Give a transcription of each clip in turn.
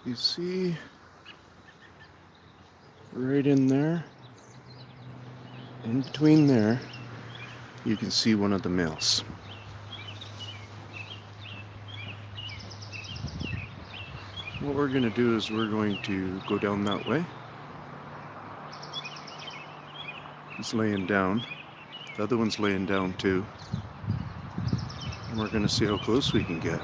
You see, right in there, in between there, you can see one of the males. What we're going to do is we're going to go down that way. He's laying down. The other one's laying down too. And we're going to see how close we can get.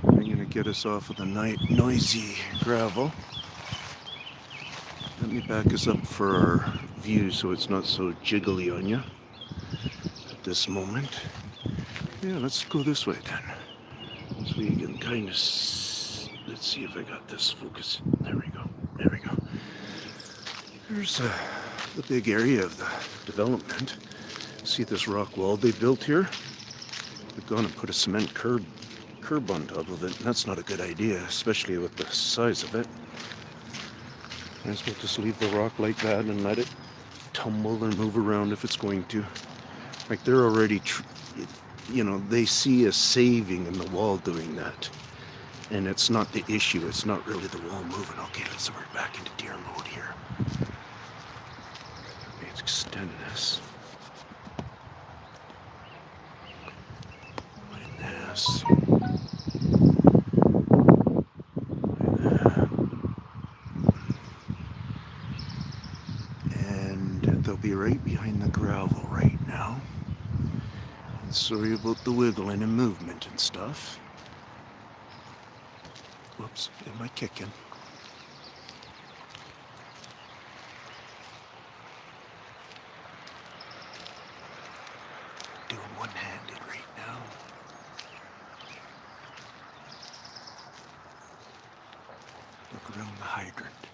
I'm going to get us off of the noisy gravel. Let me back us up for our view so it's not so jiggly on you at this moment. Yeah, let's go this way then. So you can kind of... Let's see if I got this focus. There we go. There we go. There's the big area of the development. See this rock wall they built here? They've gone and put a cement curb on top of it, and that's not a good idea, especially with the size of it. Might as well just leave the rock like that and let it tumble and move around if it's going to. Like they're already, they see a saving in the wall doing that. And it's not the issue, it's not really the wall moving. Okay, so we're back into deer mode here. Let's extend this. Like this. And they'll be right behind the gravel right now. And sorry about the wiggling and movement and stuff. Whoops, am I kicking? Doing one-handed right now. Look around the hydrant.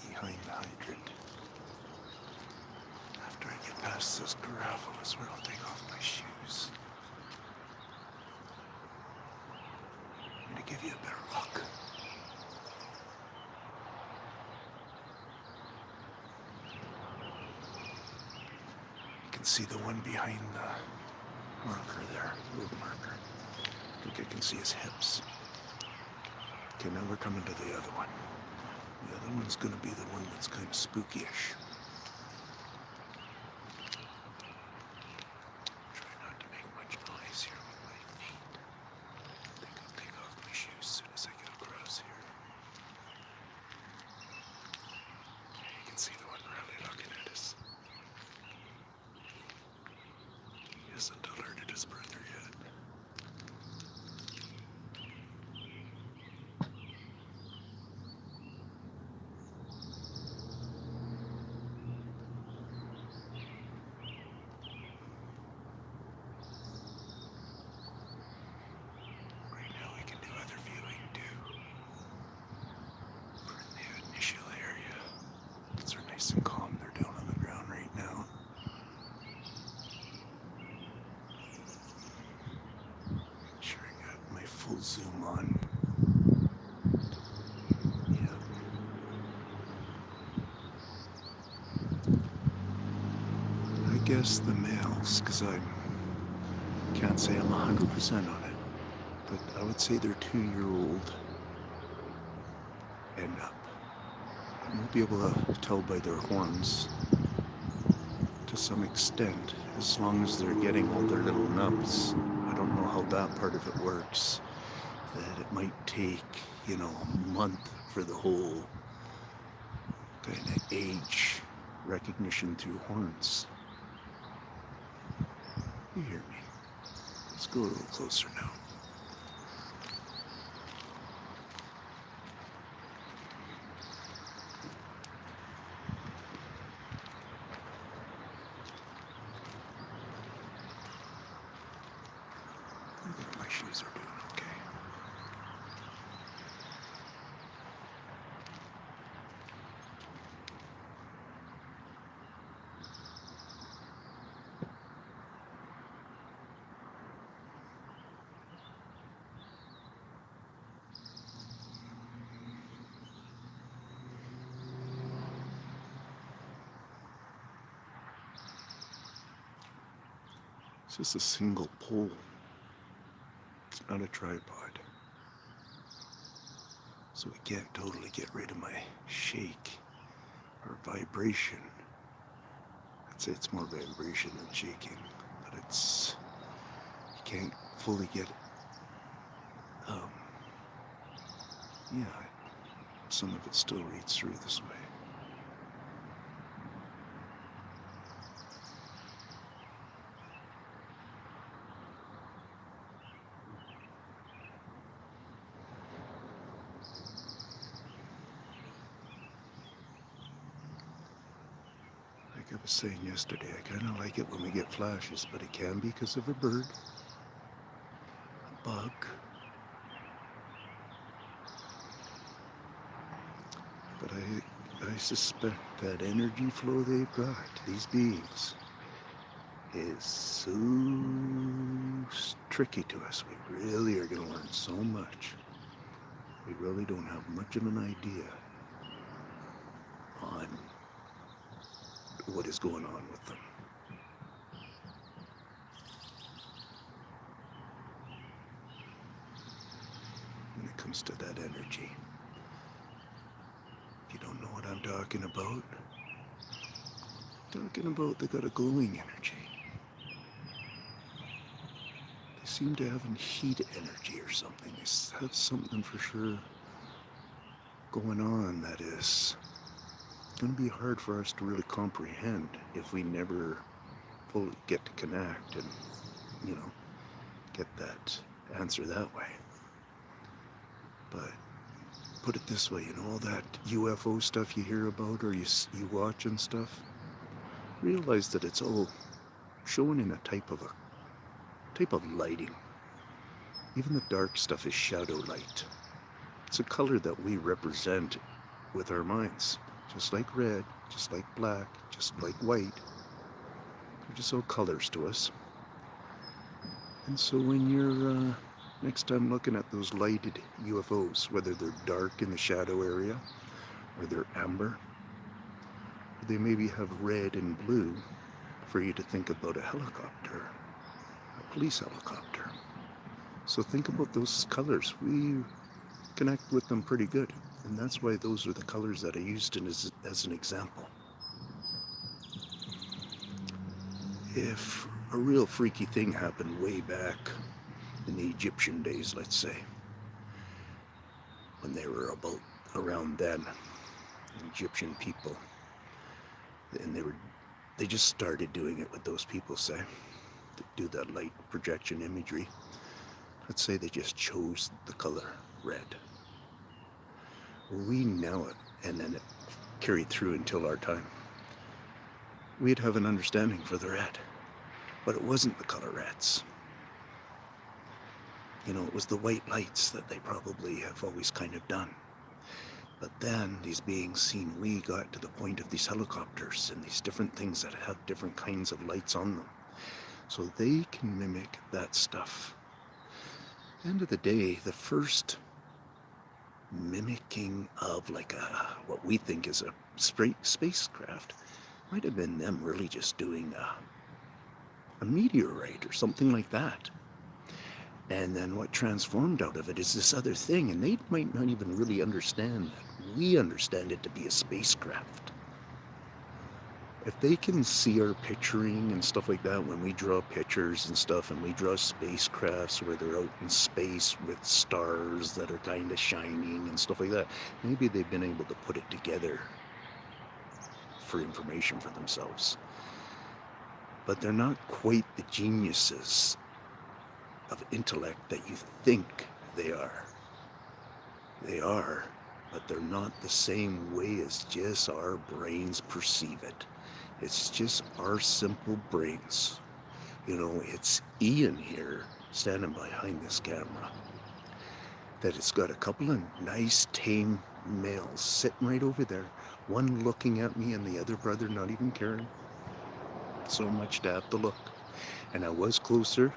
Behind the hydrant. After I get past this gravel is where I'll take off my shoes. I'm going to give you a better look. You can see the one behind the marker there, road marker. I think I can see his hips. Okay, now we're coming to the other one. The other one's going to be the one that's kind of spooky-ish. Try not to make much noise here with my feet. I think I'll take off my shoes as soon as I get across here. Okay, you can see the one really looking at us. He hasn't alerted his brother yet. Nice and calm. They're down on the ground right now. Make sure I got my full zoom on. Yep. I guess the males, because I can't say I'm 100% on it, but I would say they're 2-year-old and up. I won't be able to tell by their horns to some extent, as long as they're getting all their little nubs. I don't know how that part of it works. That it might take, a month for the whole kind of age recognition through horns. You hear me? Let's go a little closer now. I think my shoes are doing okay. It's just a single pole. not a tripod. So we can't totally get rid of my shake or vibration. I'd say it's more vibration than shaking, but you can't fully get, um, yeah, some of it still reads through this way. Like I was saying yesterday, I kind of like it when we get flashes, but it can be because of a bird, a bug. But I suspect that energy flow they've got, these beings, is so tricky to us. We really are going to learn so much. We really don't have much of an idea on what is going on with them. When it comes to that energy. If you don't know what I'm talking about they got a glowing energy. They seem to have a heat energy or something. They have something for sure going on that is going to be hard for us to really comprehend if we never fully get to connect and, get that answer that way. But put it this way, all that UFO stuff you hear about or you watch and stuff, realize that it's all shown in a type of lighting. Even the dark stuff is shadow light. It's a color that we represent with our minds. Just like red, just like black, just like white. They're just all colors to us. And so when you're next time looking at those lighted UFOs, whether they're dark in the shadow area, or they're amber, or they maybe have red and blue, for you to think about a helicopter, a police helicopter. So think about those colors. We connect with them pretty good. And that's why those are the colors that I used as an example. If a real freaky thing happened way back in the Egyptian days, let's say, when they were about around then, Egyptian people, and they just started doing it with those people, say, to do that light projection imagery. Let's say they just chose the color red. We know it, and then it carried through until our time. We'd have an understanding for the red, but it wasn't the color reds. It was the white lights that they probably have always kind of done. But then these beings seen we got to the point of these helicopters and these different things that have different kinds of lights on them. So they can mimic that stuff. At the end of the day, the first mimicking of what we think is a spacecraft might have been them really just doing a meteorite or something like that. And then what transformed out of it is this other thing, and they might not even really understand that we understand it to be a spacecraft. If they can see our picturing and stuff like that when we draw pictures and stuff, and we draw spacecrafts where they're out in space with stars that are kind of shining and stuff like that, maybe they've been able to put it together for information for themselves. But they're not quite the geniuses of intellect that you think they are. They are, but they're not the same way as just our brains perceive it. It's just our simple brains. It's Ian here, standing behind this camera, that it's got a couple of nice, tame males sitting right over there, one looking at me and the other brother not even caring so much to have to look. And I was closer.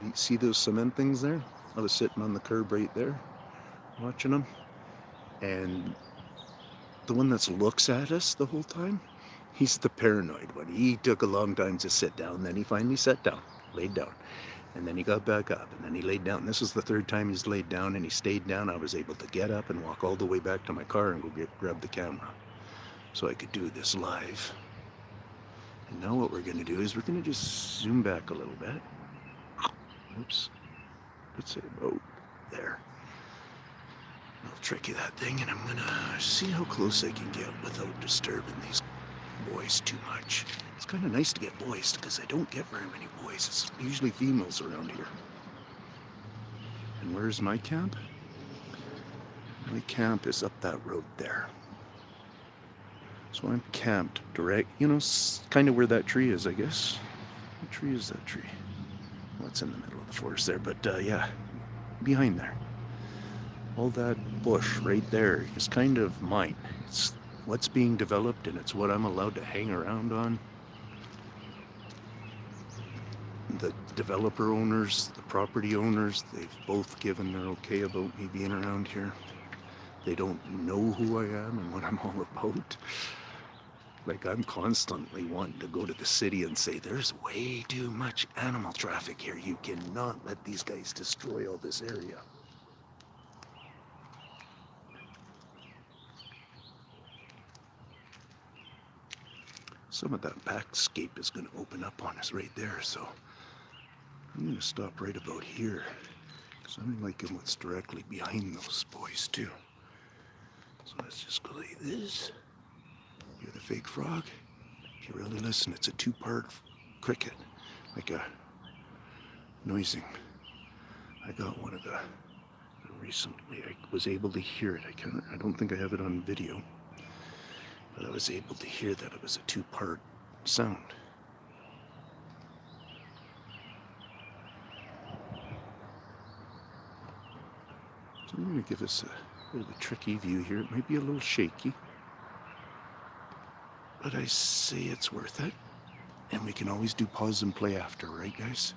You see those cement things there? I was sitting on the curb right there, watching them. And the one that looks at us the whole time, he's the paranoid one. He took a long time to sit down, then he finally sat down, laid down. And then he got back up, and then he laid down. This is the third time he's laid down, and he stayed down. I was able to get up and walk all the way back to my car and go grab the camera so I could do this live. And now what we're going to do is we're going to just zoom back a little bit. Oops. Let's say about there. I'll tricky that thing, and I'm going to see how close I can get without disturbing these boys too much. It's kind of nice to get boys because I don't get very many boys. It's usually females around here. And where's my camp? My camp is up that road there. So I'm camped direct, kind of where that tree is, I guess. What tree is that tree? Well, it's in the middle of the forest there, but yeah, behind there. All that bush right there is kind of mine. It's what's being developed, and it's what I'm allowed to hang around on. The developer owners, the property owners, they've both given their okay about me being around here. They don't know who I am and what I'm all about. Like, I'm constantly wanting to go to the city and say, there's way too much animal traffic here. You cannot let these guys destroy all this area. Some of that backscape is going to open up on us right there, so I'm going to stop right about here because I'm liking what's directly behind those boys too. So let's just go like this. Hear the fake frog? If you really listen, it's a two-part cricket, like a noising. I got one of the recently. I was able to hear it. I don't think I have it on video, but I was able to hear that it was a two-part sound. So I'm going to give us a bit of a tricky view here. It might be a little shaky, but I say it's worth it. And we can always do pause and play after, right, guys?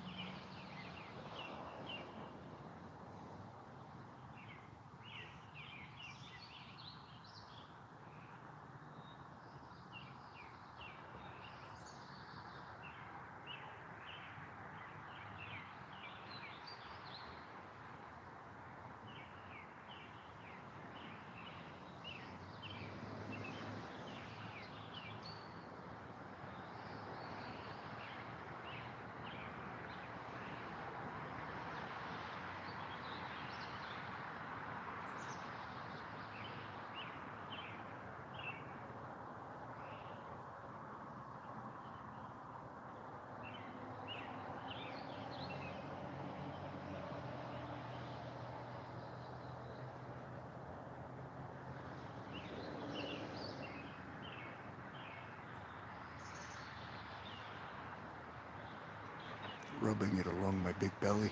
Rubbing it along my big belly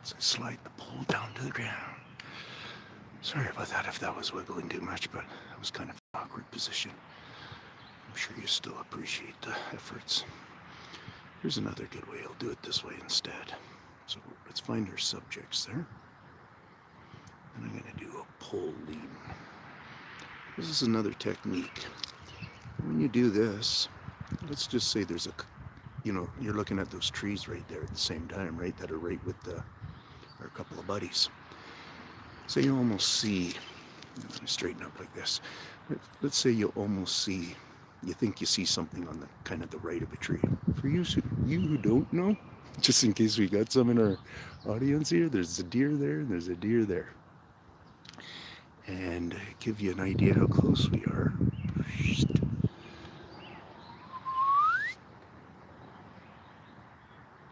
as I slide the pole down to the ground. Sorry about that if that was wiggling too much, but that was kind of an awkward position. I'm sure you still appreciate the efforts. Here's another good way. I'll do it this way instead. So let's find our subjects there. And I'm going to do a pole lead. This is another technique. When you do this, let's just say there's you're looking at those trees right there at the same time, right? That are right with our couple of buddies. So you almost see, I'm going to straighten up like this. Let's say you think you see something on the kind of the right of a tree. For you who don't know, just in case we got some in our audience here, there's a deer there and there's a deer there. And give you an idea how close we are.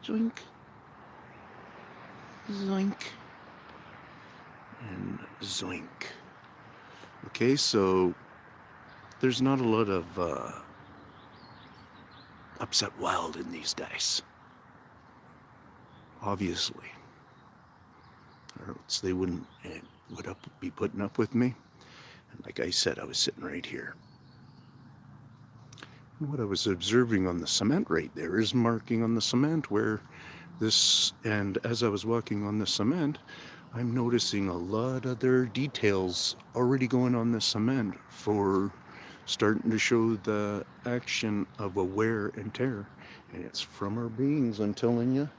Zoink. Zoink. And zoink. Okay, so there's not a lot of upset wild in these guys. Obviously. Or else they wouldn't be putting up with me. And like I said, I was sitting right here. And what I was observing on the cement right there is marking on the cement where this, and as I was walking on the cement, I'm noticing a lot of their details already going on the cement for starting to show the action of a wear and tear. And it's from our beings, I'm telling you.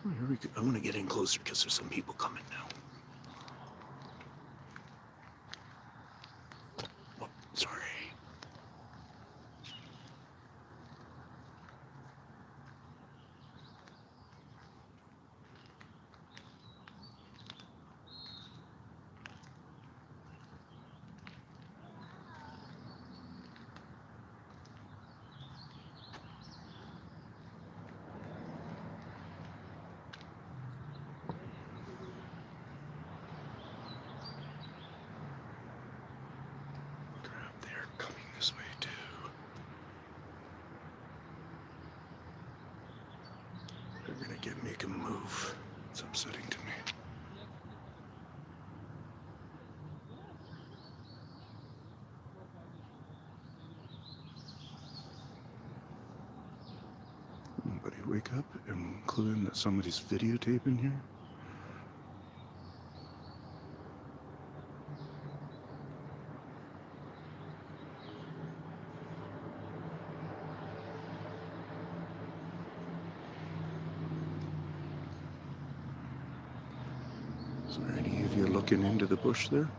Oh, here we go. I'm going to get in closer because there's some people coming now. Oh, sorry. They're coming this way too. They're going to make a move. It's upsetting to me. Anybody wake up and clue in that somebody's videotaping here? Is there any of you looking into the bush there?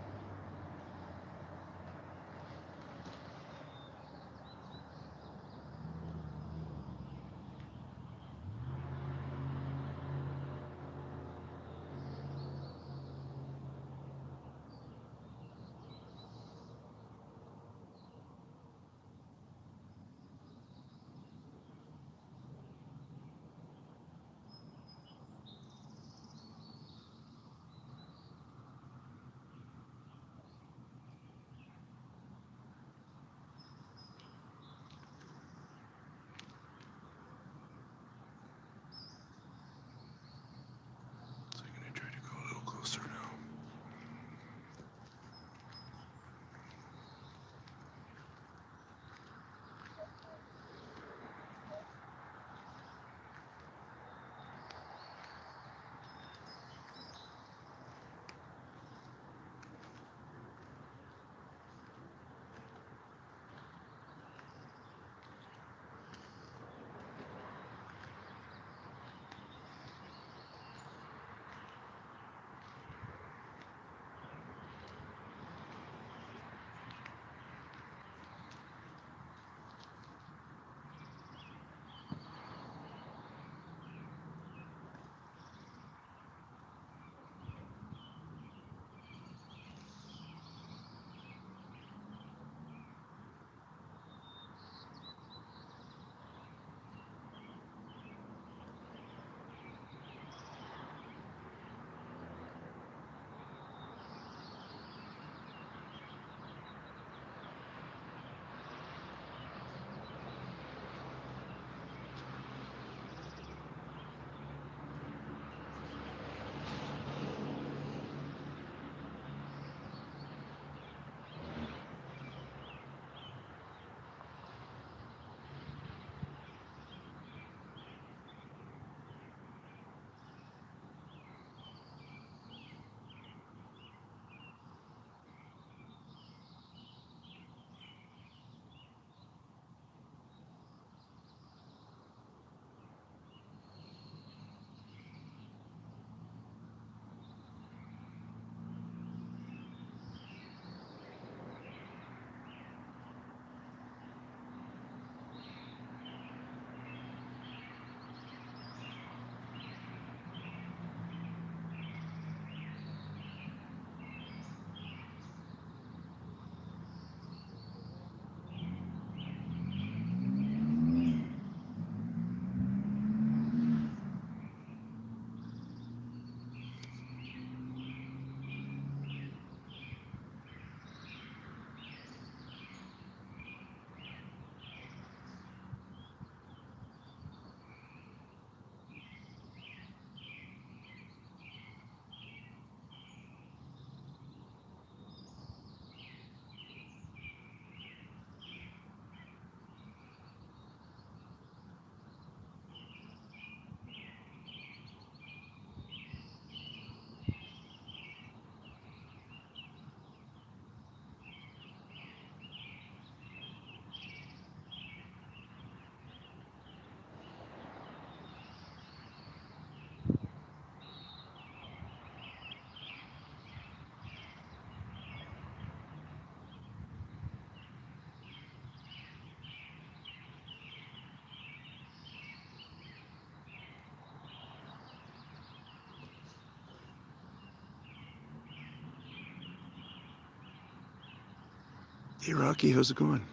Hey Rocky, how's it going?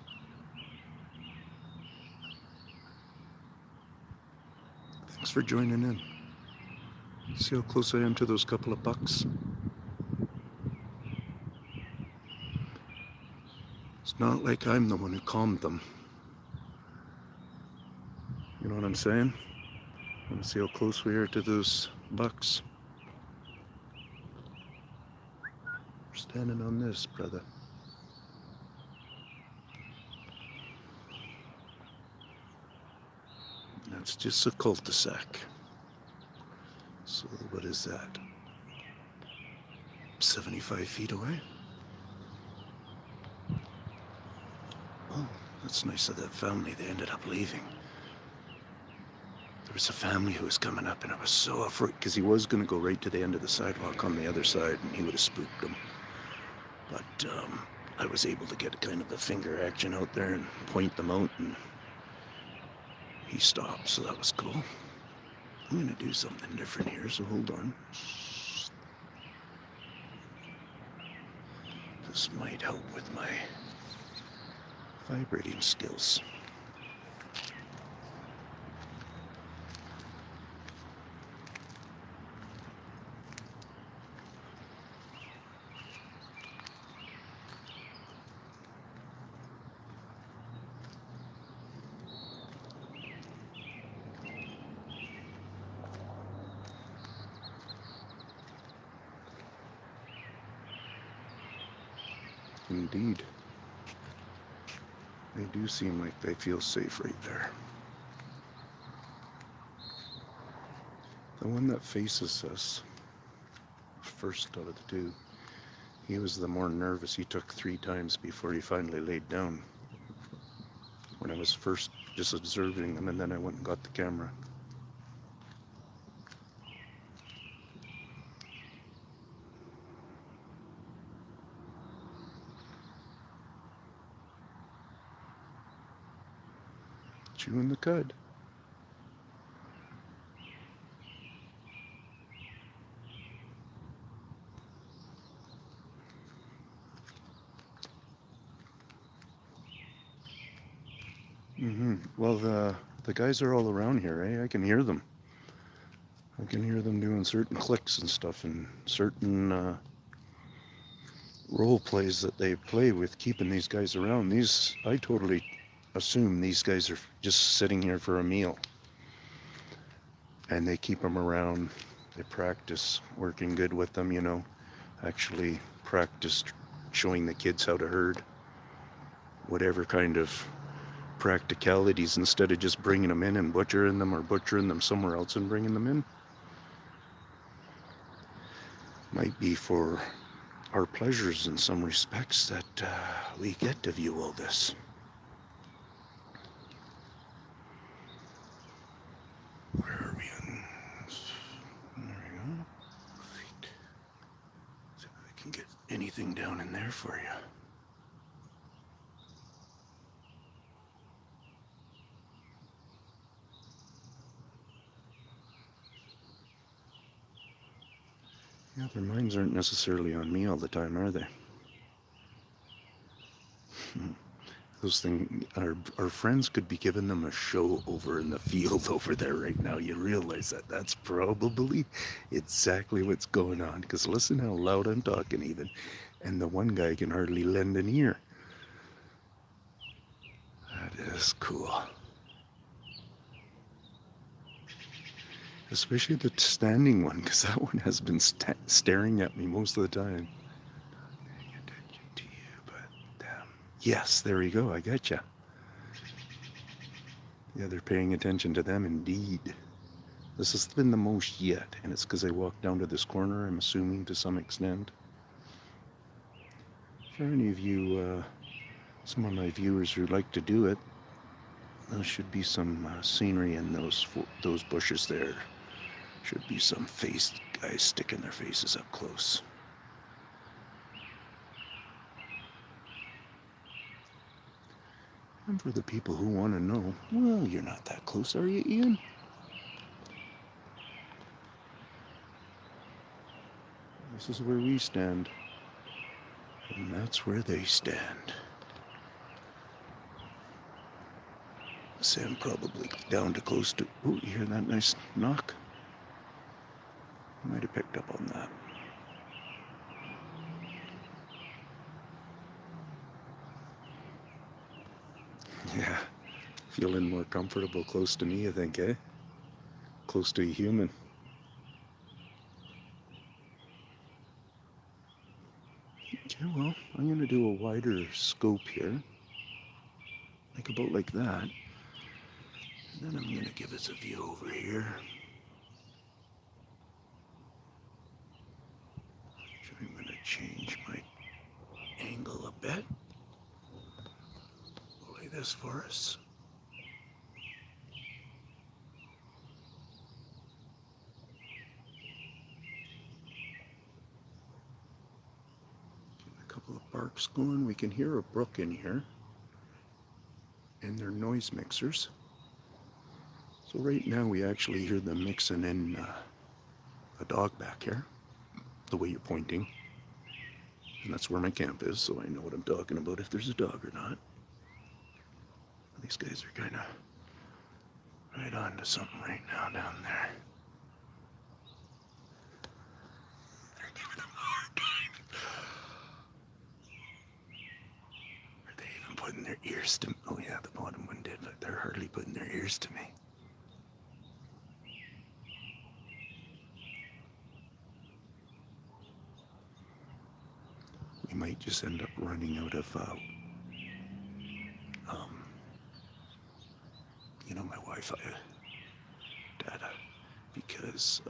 Thanks for joining in. See how close I am to those couple of bucks? It's not like I'm the one who calmed them. You know what I'm saying? Want to see how close we are to those bucks? We're standing on this, brother. That's just a cul-de-sac. So what is that? 75 feet away? Oh, that's nice of that family. They ended up leaving. There was a family who was coming up, and I was so afraid because he was going to go right to the end of the sidewalk on the other side, and he would have spooked them. But I was able to get kind of a finger action out there and point them out, and he stopped, so that was cool. I'm going to do something different here, so hold on. This might help with my vibrating skills. Indeed. They do seem like they feel safe right there. The one that faces us, first out of the two, he was the more nervous. He took 3 times before he finally laid down. When I was first just observing him, and then I went and got the camera. Chewing the cud. Well, the guys are all around here, eh? I can hear them. I can hear them doing certain clicks and stuff, and certain role plays that they play with keeping these guys around. I totally assume these guys are just sitting here for a meal, and they keep them around. They practice working good with them, actually practice showing the kids how to herd, whatever kind of practicalities, instead of just bringing them in and butchering them somewhere else and bringing them in. Might be for our pleasures in some respects that we get to view all this. Where are we in? There we go. Right. See if I can get anything down in there for you. Yeah, their minds aren't necessarily on me all the time, are they? Those things, our friends could be giving them a show over in the field over there right now. You realize that that's probably exactly what's going on. Because listen how loud I'm talking even. And the one guy can hardly lend an ear. That is cool. Especially the standing one, because that one has been staring at me most of the time. Not paying attention to you, but yes, there you go. I gotcha. Yeah, they're paying attention to them indeed. This has been the most yet, and it's because I walked down to this corner, I'm assuming, to some extent. For any of you, some of my viewers who like to do it, there should be some scenery in those bushes there. Should be some guys sticking their faces up close. And for the people who want to know, well, you're not that close, are you, Ian? This is where we stand. And that's where they stand. Sand probably down to close to... Oh, you hear that nice knock? Might have picked up on that. Yeah, feeling more comfortable close to me, I think, eh? Close to a human. Okay, well, I'm going to do a wider scope here. Like about like that. And then I'm going to give us a view over here. So I'm going to change my angle a bit. Lay this for us. Get a couple of barks going. We can hear a brook in here. And they're noise mixers. So right now we actually hear them mixing in a dog back here, the way you're pointing. And that's where my camp is, so I know what I'm talking about if there's a dog or not. These guys are kind of right on to something right now down there. They're giving them a hard time. Are they even putting their ears to me? Oh yeah, the bottom one did, but they're hardly putting their ears to me. We might just end up running out of, my Wi-Fi data, because,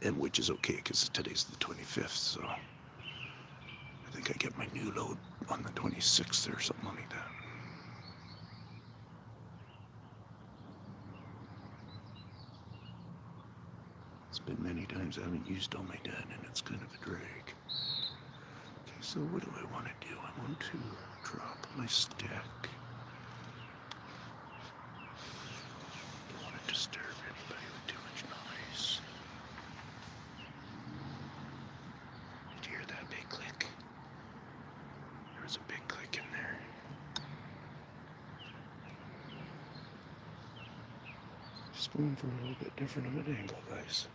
and which is okay, because today's the 25th, so I think I get my new load on the 26th or something like that. It's been many times I haven't used all my data, and it's kind of a drag. Okay, so what do I want to do? I want to drop my stick. Don't want to disturb anybody with too much noise. Did you hear that big click? There was a big click in there. Just going for a little bit different of an angle, guys.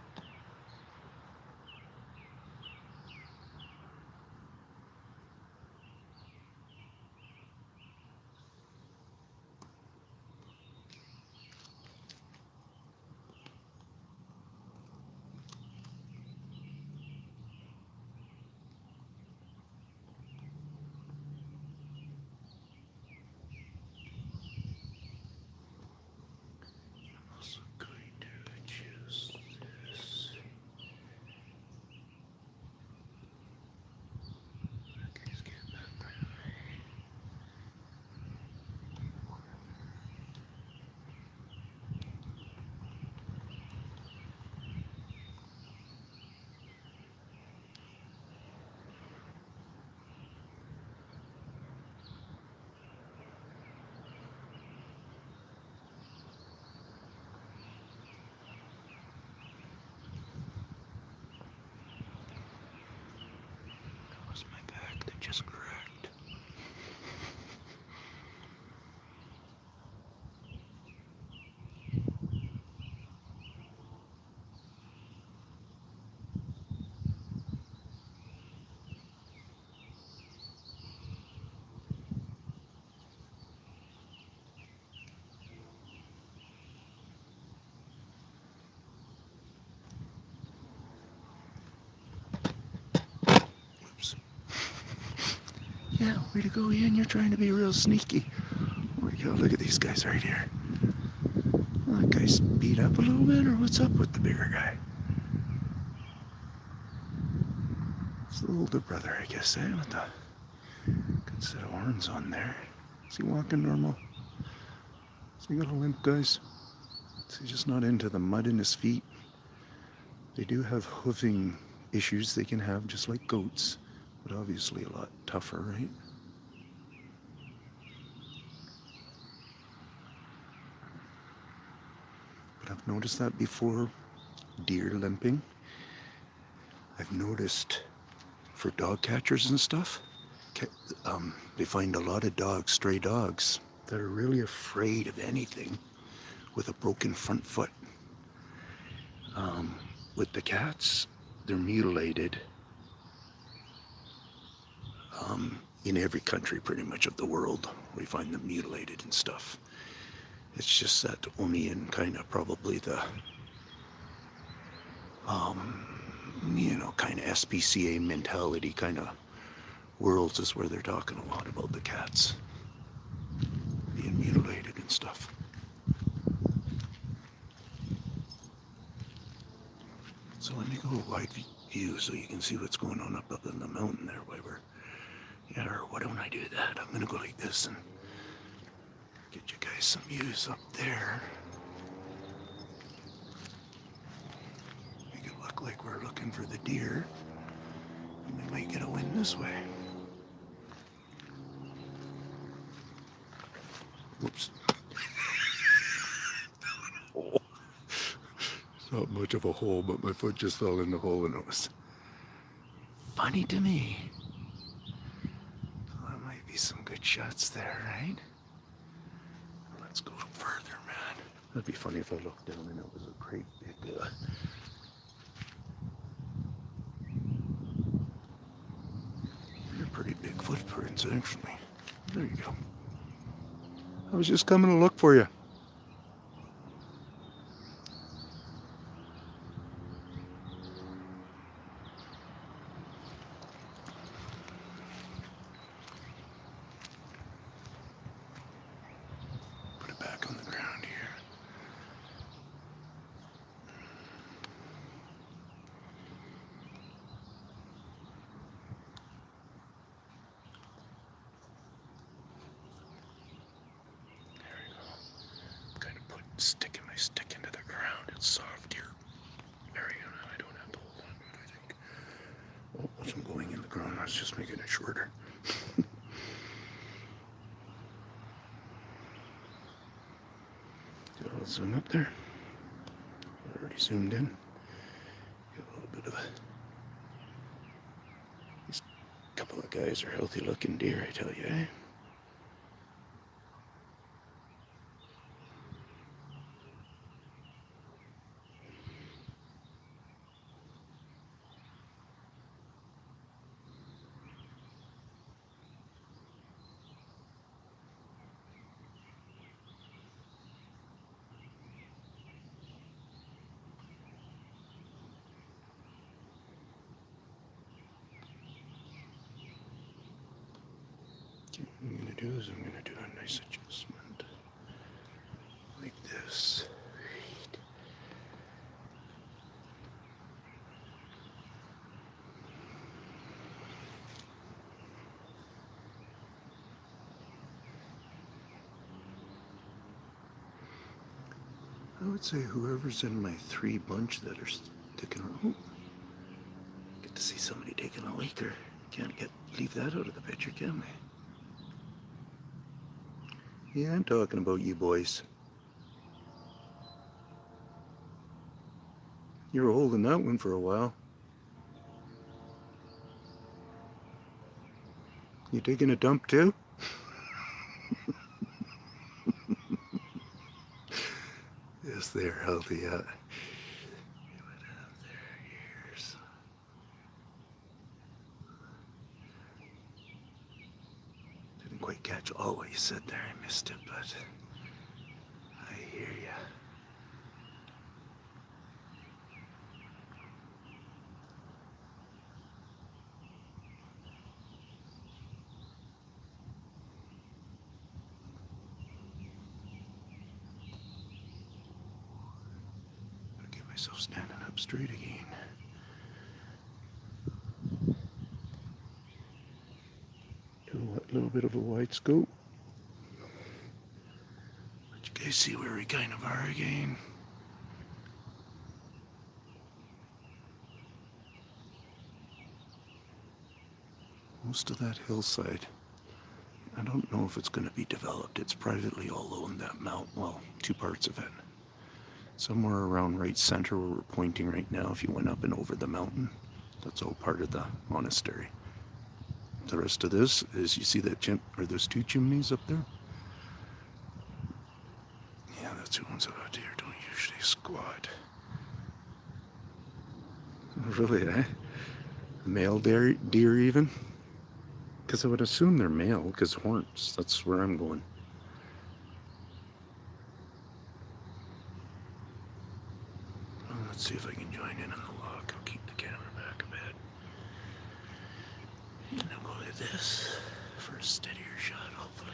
My back that just cracked. Oops. Yeah, way to go, Ian. You're trying to be real sneaky. Oh my god, look at these guys right here. Well, that guy's beat up a little bit, or what's up with the bigger guy? It's the older brother, I guess, eh? With the good set of horns on there. Is he walking normal? Is he got a limp, guys? Is he just not into the mud in his feet? They do have hoofing issues they can have, just like goats, but obviously a lot tougher, right? But I've noticed that before, deer limping. I've noticed for dog catchers and stuff, they find a lot of dogs, stray dogs, that are really afraid of anything. with a broken front foot. With the cats, they're mutilated in every country pretty much of the world. We find them mutilated and stuff. It's just that only in kind of probably the, kind of SPCA mentality kind of worlds is where they're talking a lot about the cats being mutilated and stuff. So let me go a wide view so you can see what's going on up in the mountain there while we're, or why don't I do that? I'm gonna go like this and get you guys some views up there. Make it look like we're looking for the deer. And we might get a wind this way. Whoops. Oh. It's not much of a hole, but my foot just fell in the hole and it was funny to me. Well, there might be some good shots there, right? Let's go further, man. That'd be funny if I looked down and it was a great big they're pretty big footprints, actually. There you go. I was just coming to look for you. Put it back on the ground here. Sticking my stick into the ground. It's soft here. There you go. I don't have to hold on to it, I think. Oh, it wasn't going in the ground. I was just making it shorter. Got a little zoom up there. Already zoomed in. Got a little bit of a... These couple of guys are healthy looking deer, I tell you, eh? What I'm going to do is I'm going to do a nice adjustment like this. I would say whoever's in my 3 bunch that are sticking around. Get to see somebody taking a leaker. Can't leave that out of the picture, can we? Yeah, I'm talking about you boys. You were holding that one for a while. You taking a dump too? Yes, they're healthy. You would have their ears. Didn't quite catch all what you said there. I missed it, but I hear ya. Gotta get myself standing up straight again. Do a little bit of a wide scope. Let you guys see where we kind of are again. Most of that hillside, I don't know if it's going to be developed. It's privately all owned, that mountain. Well, 2 parts of it. Somewhere around right center where we're pointing right now, if you went up and over the mountain, that's all part of the monastery. The rest of this is, you see that those 2 chimneys up there? Yeah, that's ones out here don't usually squat. Really, eh? Male deer even? Because I would assume they're male, because horns. That's where I'm going. Well, let's see if I can join in on the walk. I'll keep the camera back a bit. And I'll go like this for a steadier shot, hopefully.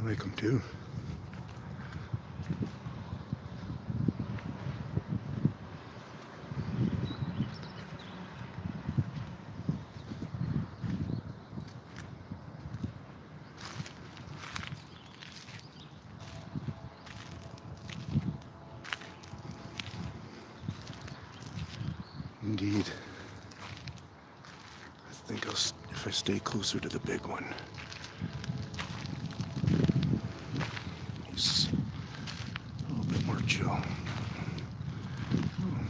I like them too. Indeed. I think if I stay closer to the big one. He's a little bit more chill.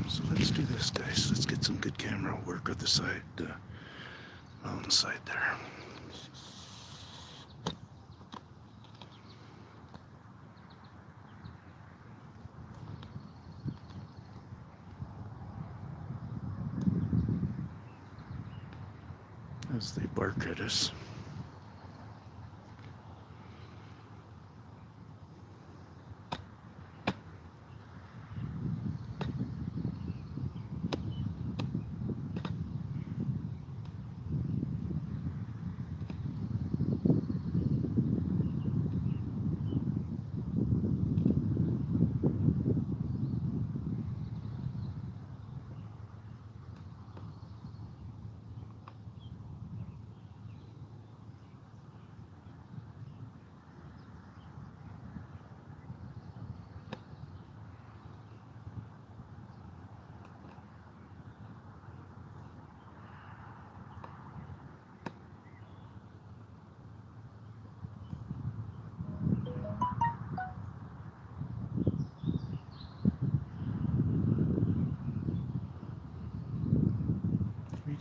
So let's do this, guys. Let's get some good camera work on the side, mountain side there. As they bark at us.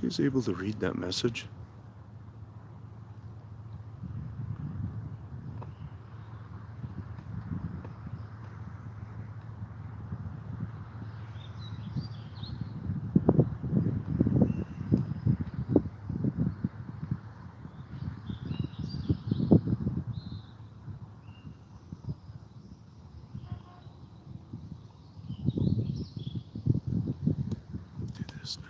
guys able to read that message? Do this now.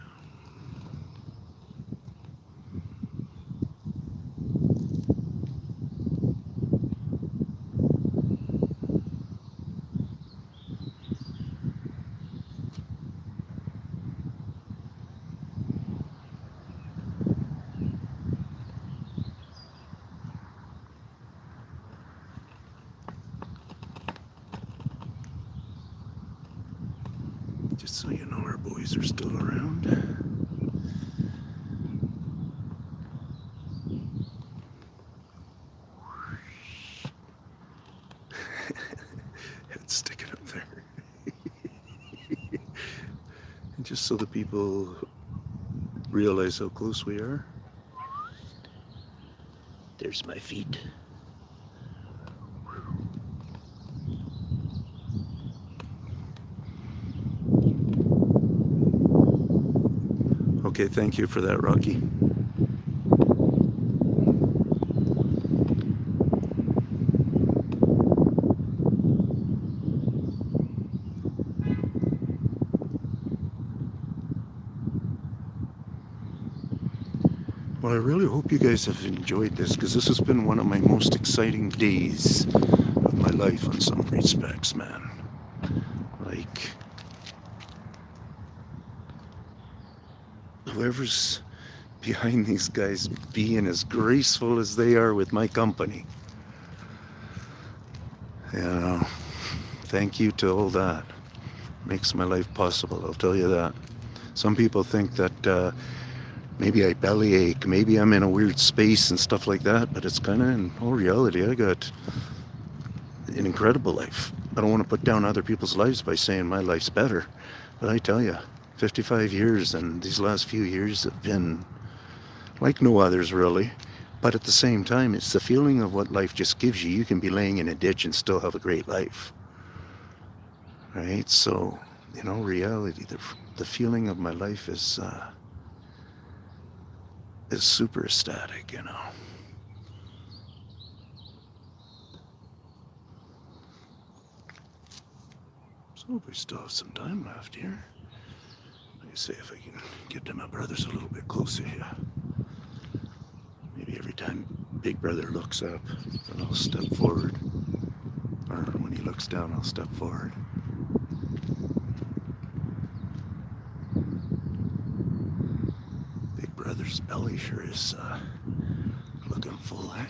Just so you know, our boys are still around. Head sticking up there. And just so the people realize how close we are, there's my feet. Okay, thank you for that, Rocky. Well, I really hope you guys have enjoyed this, because this has been one of my most exciting days of my life in some respects, man. Like, whoever's behind these guys being as graceful as they are with my company, you know, thank you to all that. Makes my life possible, I'll tell you that. Some people think that maybe I bellyache, maybe I'm in a weird space and stuff like that, but it's kind of, in all reality, I got an incredible life. I don't want to put down other people's lives by saying my life's better, but I tell you, 55 years, and these last few years have been like no others, really. But at the same time, it's the feeling of what life just gives you. You can be laying in a ditch and still have a great life, right? So, you know, reality, the feeling of my life is super ecstatic, you know. So we still have some time left here. Let me see if I can get to my brothers a little bit closer here. Maybe every time Big Brother looks up, then I'll step forward. Or when he looks down, I'll step forward. Big Brother's belly sure is looking full, eh?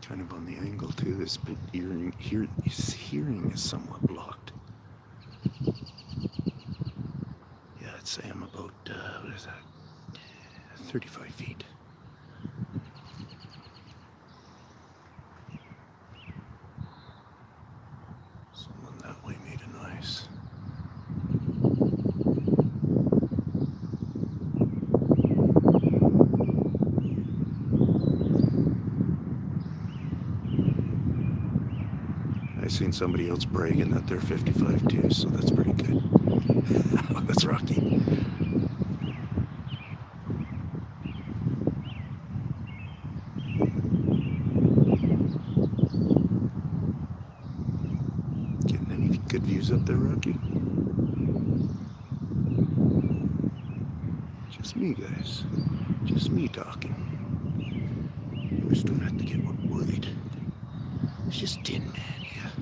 Kind of on the angle too. His hearing is somewhat blocked. Yeah, I'd say I'm about, what is that? 35 feet. Someone that way made a noise. I seen somebody else bragging that they're 55 too, so that's pretty good. That's Rocky. Getting any good views up there, Rocky? Just me, guys. Just me talking. You just don't have to get worried. It's just Tin Man here.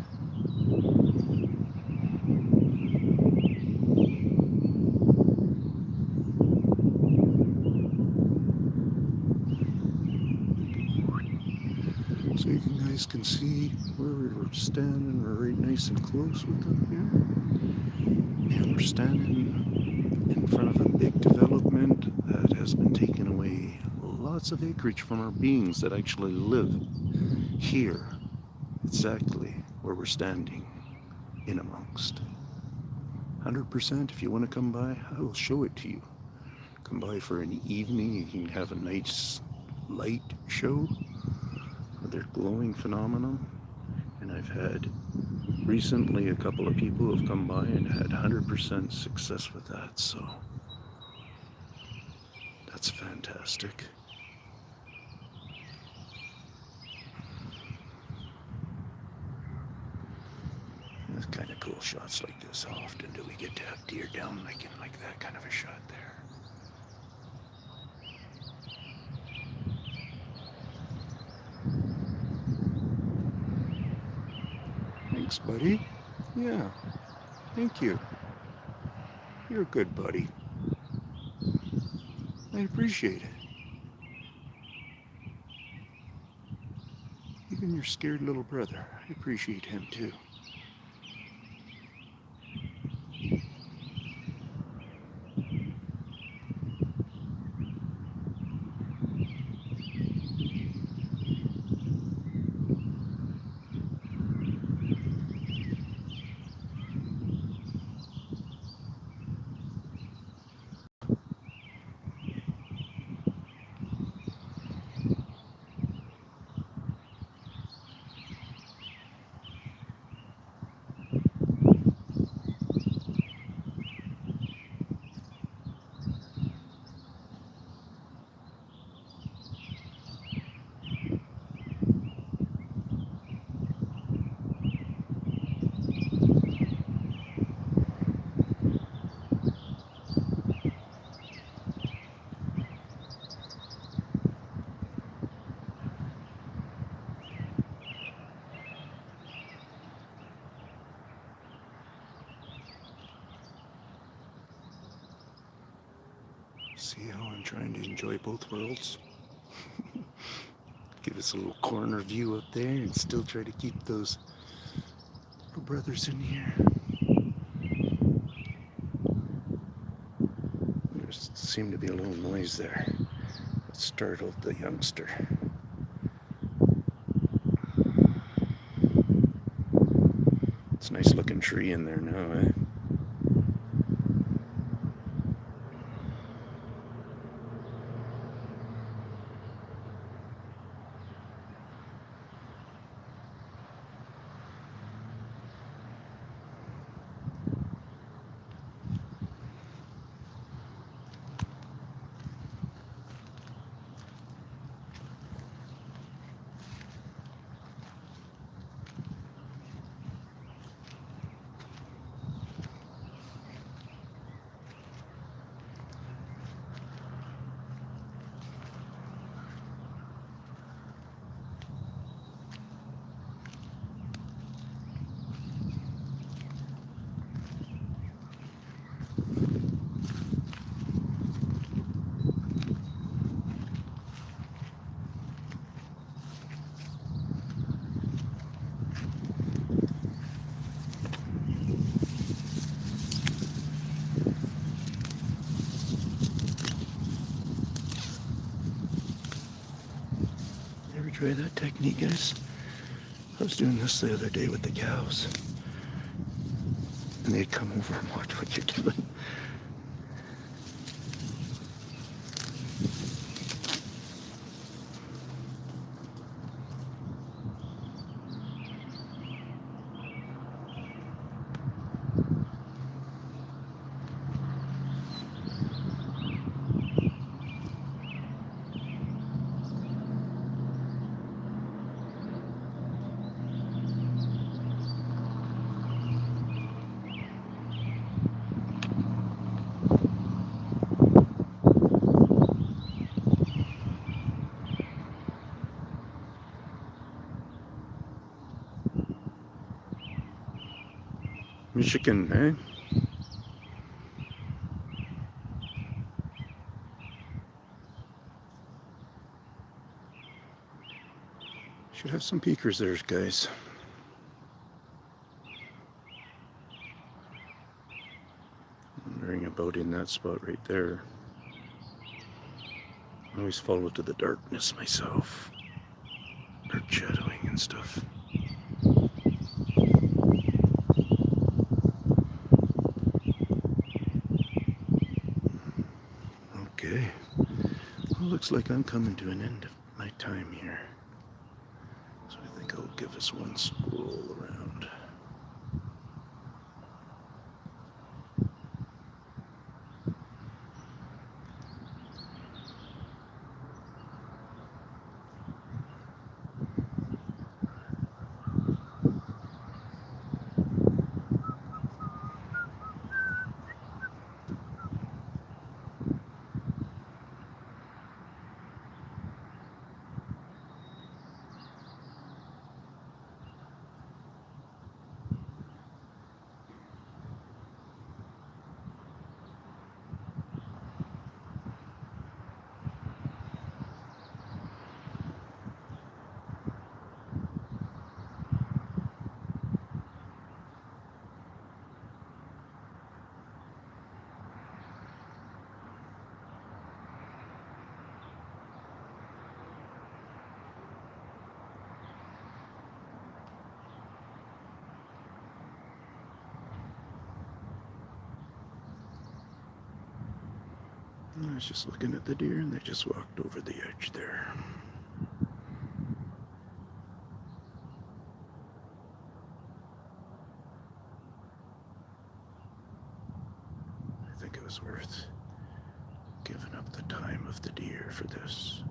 So you guys can see where we're standing. We're right nice and close with them here. And we're standing in front of a big development that has been taking away lots of acreage from our beings that actually live here, exactly where we're standing. in amongst. 100%, if you want to come by, I will show it to you. Come by for an evening, you can have a nice light show of their glowing phenomenon. And I've had recently a couple of people who have come by and had 100% success with that, so that's fantastic. It's kind of cool shots like this. How often do we get to have deer down like in like that kind of a shot there? Thanks, buddy. Yeah, thank you. You're a good buddy. I appreciate it. Even your scared little brother, I appreciate him too. See how I'm trying to enjoy both worlds? Give us a little corner view up there and still try to keep those little brothers in here. There seemed to be a little noise there that startled the youngster. It's a nice looking tree in there now, eh? Try that technique, guys. I was doing this the other day with the cows, and they'd come over and watch what you're doing. Michigan, eh? Should have some peekers there, guys. Wondering about in that spot right there. I always fall into the darkness myself. Dark shadowing and stuff. looks like I'm coming to an end of my time here. So I think I'll give us one scroll around. I was just looking at the deer and they just walked over the edge there. I think it was worth giving up the time of the deer for this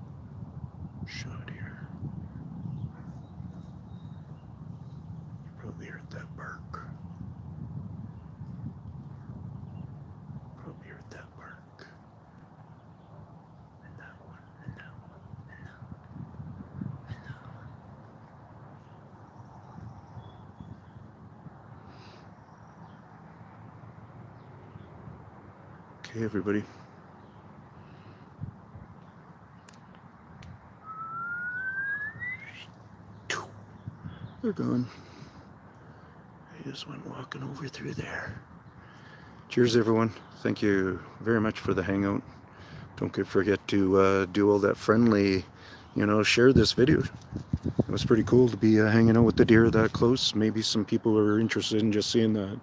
shot here. You probably heard that bark. Probably heard that bark. And that one, and that one, and that one, and that one. Okay, everybody. They're gone. I just went walking over through there. Cheers, everyone. Thank you very much for the hangout. Don't forget to do all that friendly, share this video. It was pretty cool to be hanging out with the deer that close. Maybe some people are interested in just seeing that.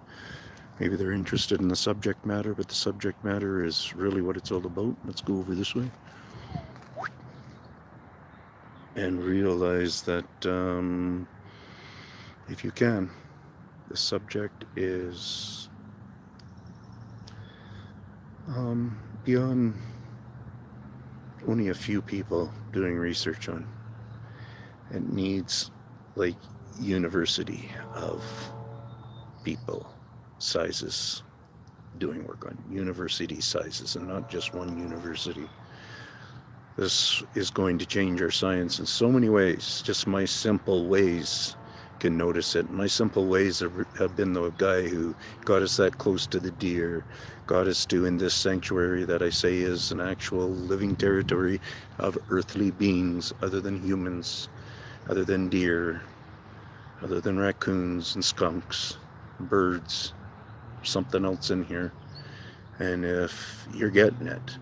Maybe they're interested in the subject matter, but the subject matter is really what it's all about. Let's go over this way. And realize that if you can, the subject is beyond only a few people doing research on. It needs like university of people, sizes, doing work on university sizes, and not just one university. This is going to change our science in so many ways. Just my simple ways can notice it. My simple ways have been the guy who got us that close to the deer, got us to in this sanctuary that I say is an actual living territory of earthly beings other than humans, other than deer, other than raccoons and skunks, birds, something else in here. And if you're getting it,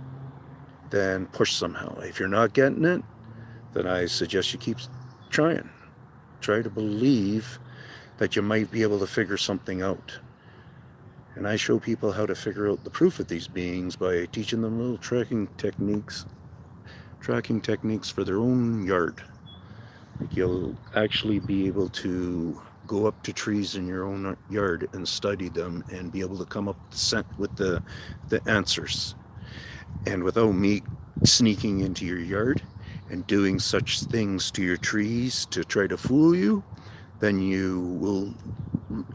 then push somehow. If you're not getting it, then I suggest you keep trying. Try to believe that you might be able to figure something out. And I show people how to figure out the proof of these beings by teaching them little tracking techniques for their own yard. Like you'll actually be able to go up to trees in your own yard and study them and be able to come up with the answers. And without me sneaking into your yard and doing such things to your trees to try to fool you, then you will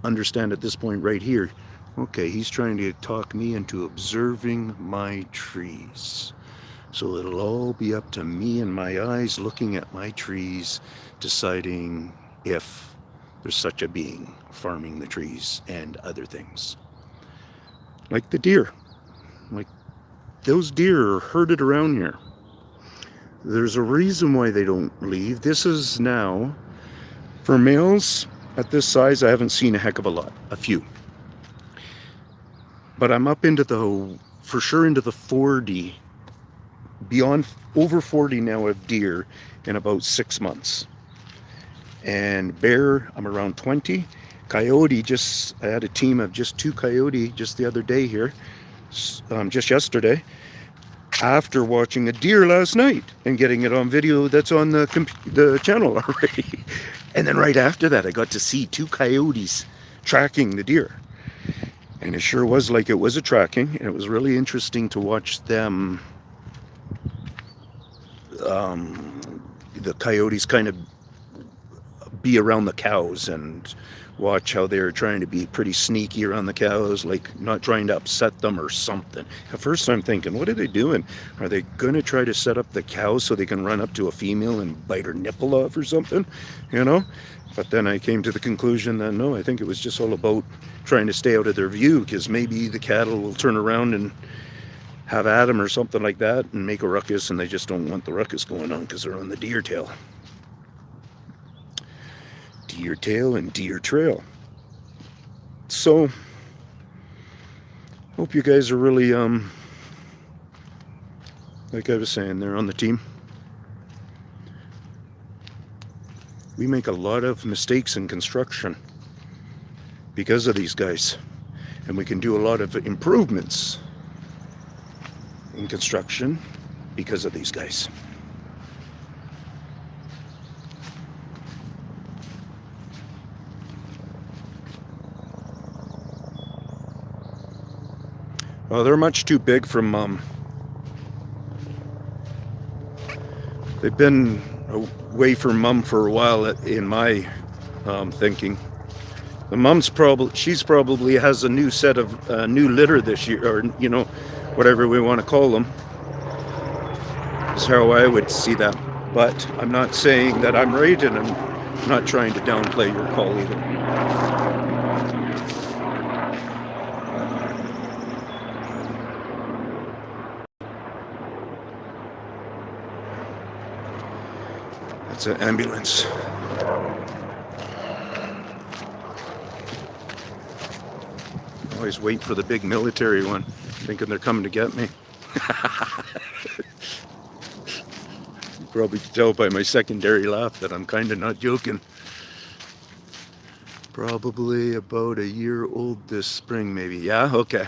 understand at this point right here, okay, he's trying to talk me into observing my trees. So it'll all be up to me and my eyes looking at my trees, deciding if there's such a being farming the trees and other things. Like the deer. Like those deer are herded around here. There's a reason why they don't leave. This is now, for males at this size, I haven't seen a heck of a lot, a few. But I'm up into for sure into the 40, beyond over 40 now of deer in about 6 months. And bear, I'm around 20. Coyote, I had a team of just 2 coyote just the other day here, just yesterday. after watching a deer last night and getting it on video that's on the channel already. And then right after that, I got to see 2 coyotes tracking the deer. And it sure was like it was a tracking, and it was really interesting to watch them, the coyotes kind of be around the cows and watch how they're trying to be pretty sneaky around the cows, like not trying to upset them or something. At first I'm thinking, what are they doing? Are they going to try to set up the cows so they can run up to a female and bite her nipple off or something, you know? But then I came to the conclusion that no, I think it was just all about trying to stay out of their view, because maybe the cattle will turn around and have at them or something like that and make a ruckus, and they just don't want the ruckus going on because they're on the deer tail. Deer tail and deer trail. So, hope you guys are really, like I was saying, they're on the team. We make a lot of mistakes in construction because of these guys, and we can do a lot of improvements in construction because of these guys. Well, they're much too big for Mum. They've been away from Mum for a while, in my thinking. The Mum's she's probably has a new set of new litter this year, or you know, whatever we want to call them. Is how I would see that. But I'm not saying that I'm right, and I'm not trying to downplay your call either. That's an ambulance. Always wait for the big military one, thinking they're coming to get me. You probably can tell by my secondary laugh that I'm kind of not joking. Probably about a year old this spring, maybe. Yeah, okay.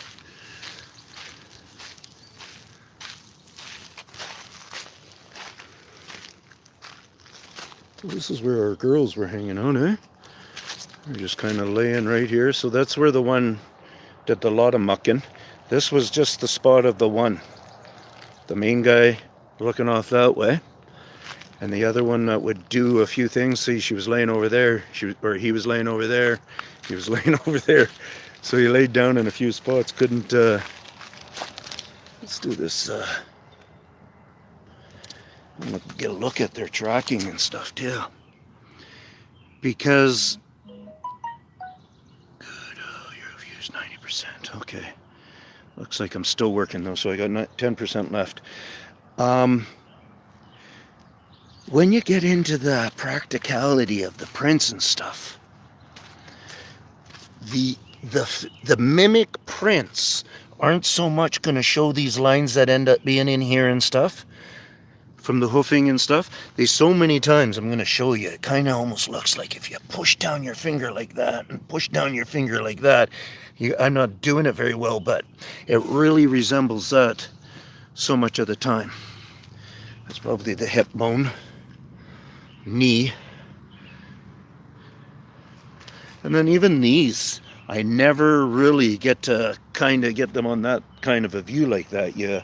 So this is where our girls were hanging out, eh? They're just kind of laying right here. So that's where the one did a lot of mucking. This was just the spot of the one. The main guy looking off that way. And the other one that would do a few things. See, she was laying over there. He was laying over there. He was laying over there. So he laid down in a few spots. Couldn't, let's do this. I'm gonna get a look at their tracking and stuff too. Because, good, your view's 90%. Okay. Looks like I'm still working though, so I got 10% left. When you get into the practicality of the prints and stuff, the mimic prints aren't so much going to show these lines that end up being in here and stuff from the hoofing and stuff. They so many times, I'm going to show you, it kind of almost looks like if you push down your finger like that and push down your finger like that. I'm not doing it very well, but it really resembles that so much of the time. That's probably the hip bone, knee. And then even these, I never really get to kind of get them on that kind of a view like that. Yeah.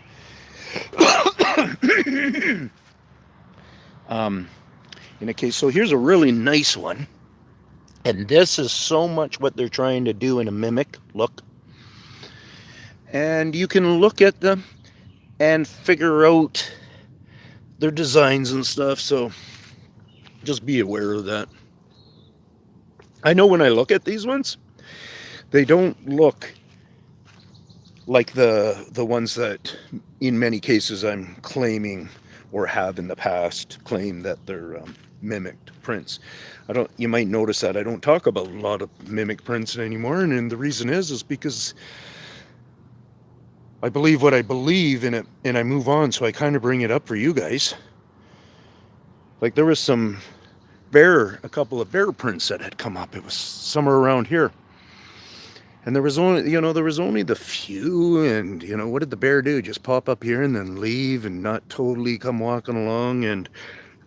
In a case, so here's a really nice one. And this is so much what they're trying to do in a mimic look. And you can look at them and figure out their designs and stuff. So just be aware of that. I know when I look at these ones, they don't look like the ones that in many cases I'm claiming or have in the past claimed that they're mimicked prints. You might notice that I don't talk about a lot of mimic prints anymore, and the reason is because I believe what I believe in it, and I move on, so I kind of bring it up for you guys. Like there was a couple of bear prints that had come up. It was somewhere around here. And there was only, there was only the few, and, what did the bear do? Just pop up here and then leave and not totally come walking along. And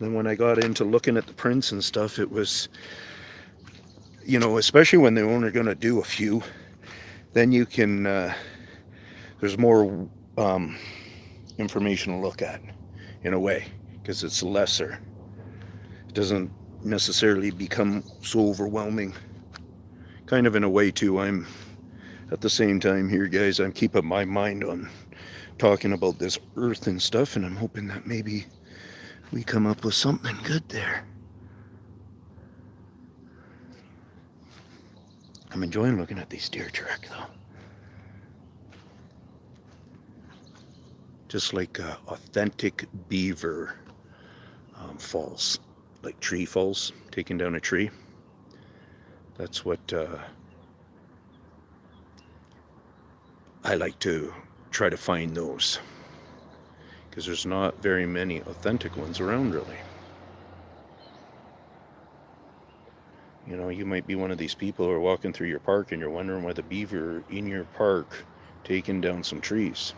then when I got into looking at the prints and stuff, it was, especially when they're only going to do a few, then you can, there's more information to look at, in a way, because it's lesser. It doesn't necessarily become so overwhelming. Kind of in a way, too. I'm, at the same time here, guys, I'm keeping my mind on talking about this earth and stuff, and I'm hoping that maybe we come up with something good there. I'm enjoying looking at these deer track, though. Just like authentic beaver falls, like tree falls, taking down a tree. That's what I like to try to find those, because there's not very many authentic ones around, really. You might be one of these people who are walking through your park and you're wondering why the beaver in your park taking down some trees.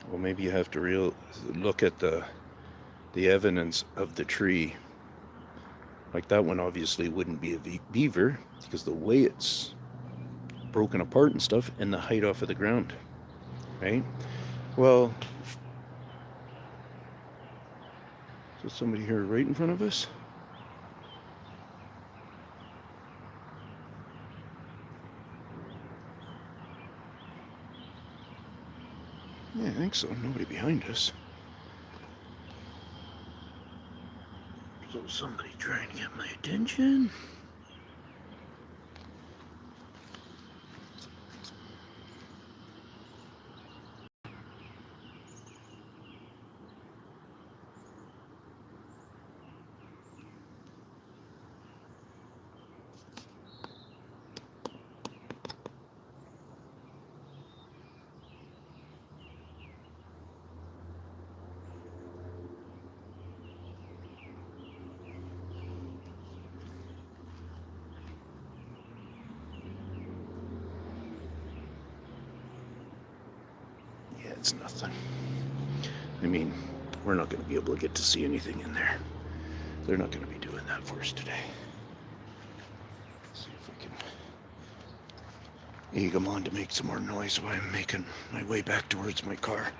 Well, maybe you have to look at the evidence of the tree. Like that one obviously wouldn't be a beaver, because the way it's broken apart and stuff, and the height off of the ground, right? Well, is there somebody here right in front of us? Yeah, I think so. Nobody behind us. So somebody trying to get my attention. Yeah, it's nothing. I mean, we're not going to be able to get to see anything in there. They're not going to be doing that for us today. Let's see if we can egg them on to make some more noise while I'm making my way back towards my car.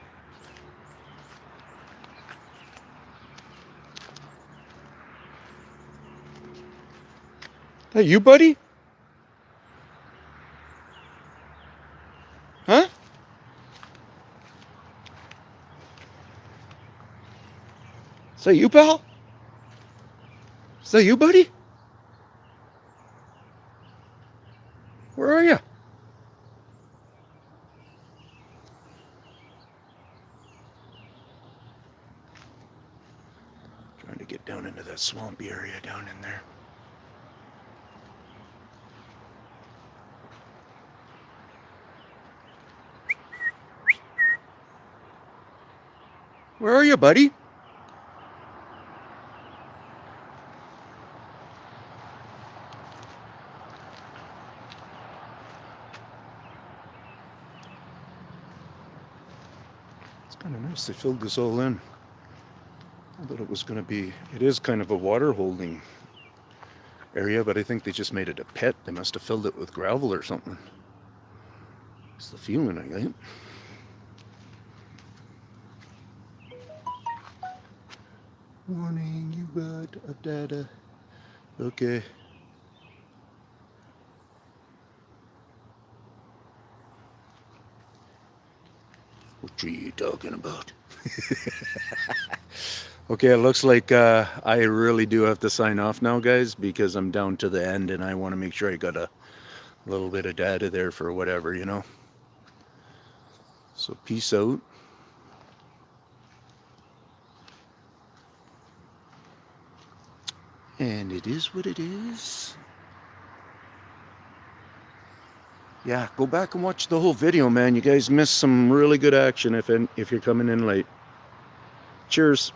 Hey, you, buddy? Huh? Is that you, pal? Is that you, buddy? Where are you? Trying to get down into that swampy area down in there. Where are you, buddy? It's kind of nice they filled this all in. I thought it was going to be, it is kind of a water holding area, but I think they just made it a pit. They must have filled it with gravel or something. It's the feeling I get. Warning, you got a data. Okay. What tree are you talking about? Okay, it looks like I really do have to sign off now, guys, because I'm down to the end and I want to make sure I got a little bit of data there for whatever, So peace out. And it is what it is. Yeah, go back and watch the whole video, man. You guys missed some really good action if you're coming in late. Cheers.